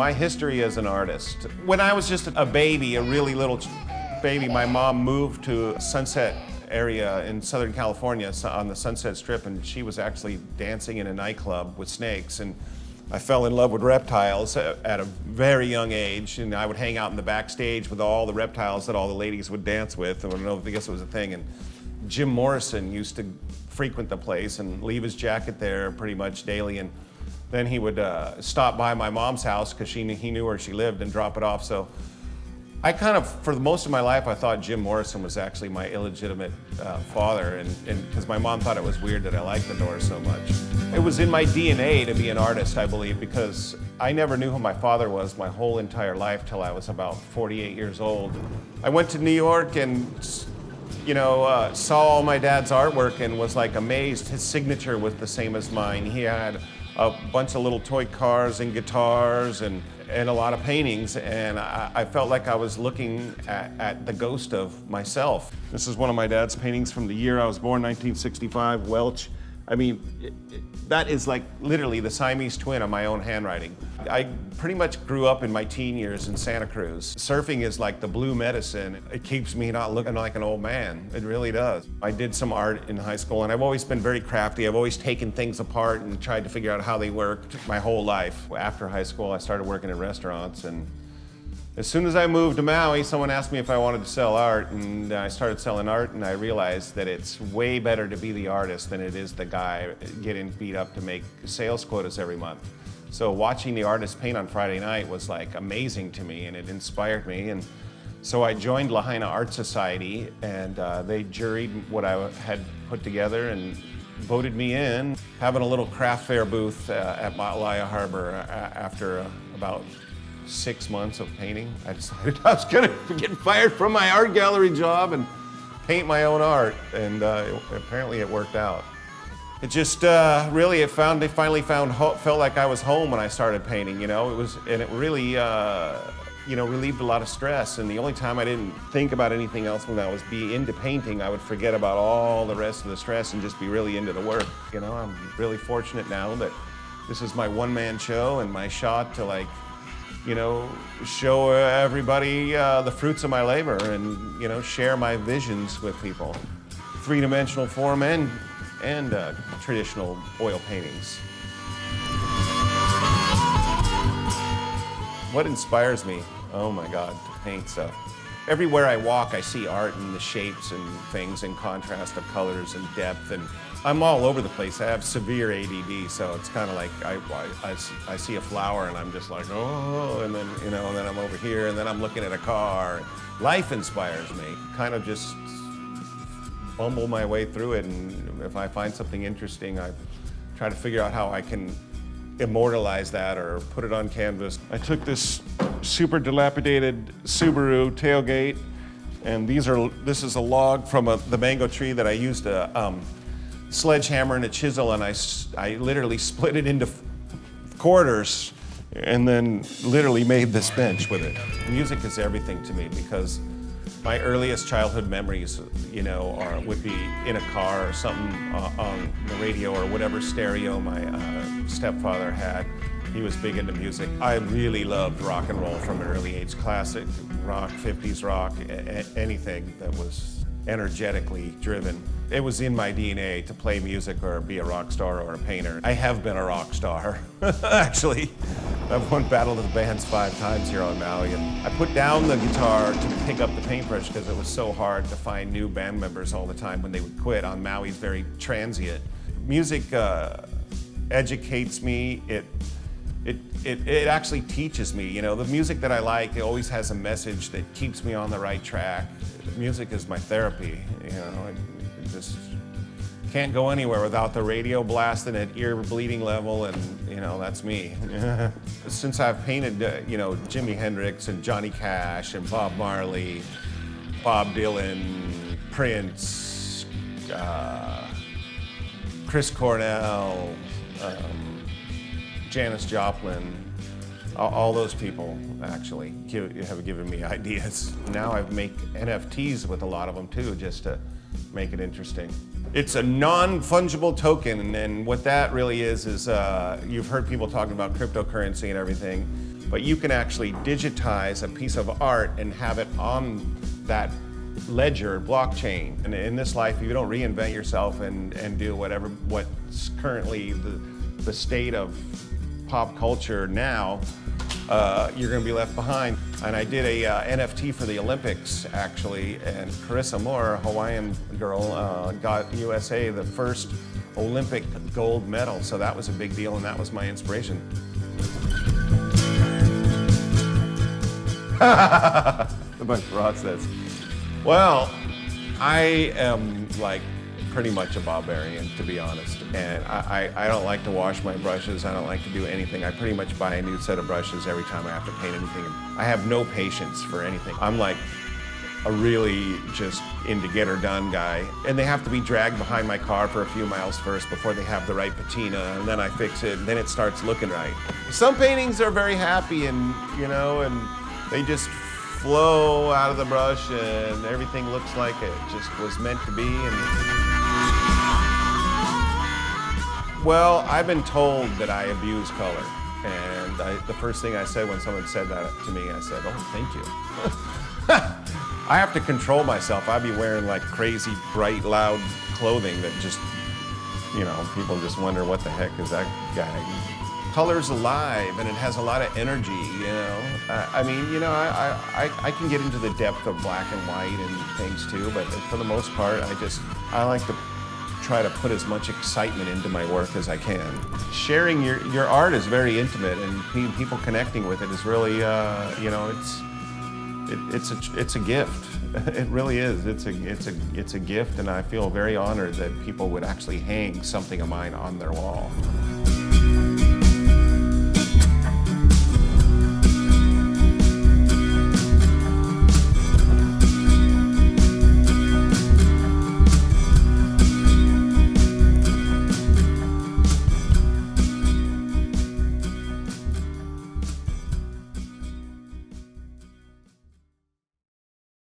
my history as an artist. When I was just a baby, a really little baby, my mom moved to Sunset area in Southern California on the Sunset Strip, and she was actually dancing in a nightclub with snakes, and I fell in love with reptiles at a very young age, and I would hang out in the backstage with all the reptiles that all the ladies would dance with. I don't know, I guess it was a thing. And Jim Morrison used to frequent the place and leave his jacket there pretty much daily, and then he would stop by my mom's house because he knew where she lived and drop it off. So I kind of, for most of my life, I thought Jim Morrison was actually my illegitimate father, and because my mom thought it was weird that I liked the Doors so much. It was in my DNA to be an artist, I believe, because I never knew who my father was my whole entire life till I was about 48 years old. I went to New York and saw all my dad's artwork and was like amazed. His signature was the same as mine. He had a bunch of little toy cars and guitars and a lot of paintings, and I felt like I was looking at the ghost of myself. This is one of my dad's paintings from the year I was born, 1965, Welch. I mean, that is like literally the Siamese twin of my own handwriting. I pretty much grew up in my teen years in Santa Cruz. Surfing is like the blue medicine. It keeps me not looking like an old man. It really does. I did some art in high school, and I've always been very crafty. I've always taken things apart and tried to figure out how they worked my whole life. After high school, I started working in restaurants, and as soon as I moved to Maui, someone asked me if I wanted to sell art, and I started selling art, and I realized that it's way better to be the artist than it is the guy getting beat up to make sales quotas every month. So watching the artist paint on Friday night was like amazing to me, and it inspired me. And so I joined Lahaina Art Society, and they juried what I had put together and voted me in. Having a little craft fair booth at Maalaea Harbor after about 6 months of painting, I decided I was gonna get fired from my art gallery job and paint my own art, and apparently it worked out. It just really, they finally felt like I was home when I started painting, and it really, relieved a lot of stress. And the only time I didn't think about anything else when I was into painting, I would forget about all the rest of the stress and just be really into the work. I'm really fortunate now that this is my one-man show and my shot to show everybody the fruits of my labor and, share my visions with people. Three-dimensional form and traditional oil paintings. What inspires me? Oh my God, to paint stuff. Everywhere I walk, I see art and the shapes and things and contrast of colors and depth, and I'm all over the place. I have severe ADD, so it's kind of like I see a flower and I'm just like, oh, and then and then I'm over here, and then I'm looking at a car. Life inspires me. Kind of just bumble my way through it, and if I find something interesting, I try to figure out how I can immortalize that or put it on canvas. I took this super dilapidated Subaru tailgate, and this is a log from the mango tree that I used a sledgehammer and a chisel, and I literally split it into quarters and then literally made this bench with it. Music is everything to me because my earliest childhood memories, would be in a car or something on the radio or whatever stereo my stepfather had. He was big into music. I really loved rock and roll from an early age. Classic rock, 50s rock, anything that was energetically driven. It was in my DNA to play music or be a rock star or a painter. I have been a rock star, actually. I've won Battle of the Bands 5 times here on Maui, and I put down the guitar to pick up the paintbrush because it was so hard to find new band members all the time when they would quit. On Maui's very transient. Music educates me. It actually teaches me. The music that I like, it always has a message that keeps me on the right track. Music is my therapy. I just can't go anywhere without the radio blasting at ear bleeding level, and that's me. Since I've painted Jimi Hendrix and Johnny Cash and Bob Marley, Bob Dylan, Prince, Chris Cornell, Janis Joplin, all those people actually have given me ideas. Now I make NFTs with a lot of them too, just to make it interesting. It's a non-fungible token, and what that really is you've heard people talking about cryptocurrency and everything. but you can actually digitize a piece of art and have it on that ledger blockchain. And in this life, if you don't reinvent yourself and do what's currently the state of pop culture now, you're going to be left behind. And I did a NFT for the Olympics, actually, and Carissa Moore, a Hawaiian girl, got USA the first Olympic gold medal, so that was a big deal, and that was my inspiration. A bunch of rot says. Well, I am like pretty much a barbarian, to be honest. And I don't like to wash my brushes. I don't like to do anything. I pretty much buy a new set of brushes every time I have to paint anything. I have no patience for anything. I'm like a really just into get her done guy. And they have to be dragged behind my car for a few miles first before they have the right patina, and then I fix it, and then it starts looking right. Some paintings are very happy and, and they just flow out of the brush and everything looks like it just was meant to be. Well, I've been told that I abuse color, and the first thing I said when someone said that to me, I said, "Oh, thank you." I have to control myself. I'd be wearing like crazy, bright, loud clothing that just, people just wonder what the heck is that guy. Color's alive, and it has a lot of energy, I can get into the depth of black and white and things too, but for the most part, I like to try to put as much excitement into my work as I can. Sharing your art is very intimate, and people connecting with it is really, it's a gift. It really is. It's a gift, and I feel very honored that people would actually hang something of mine on their wall.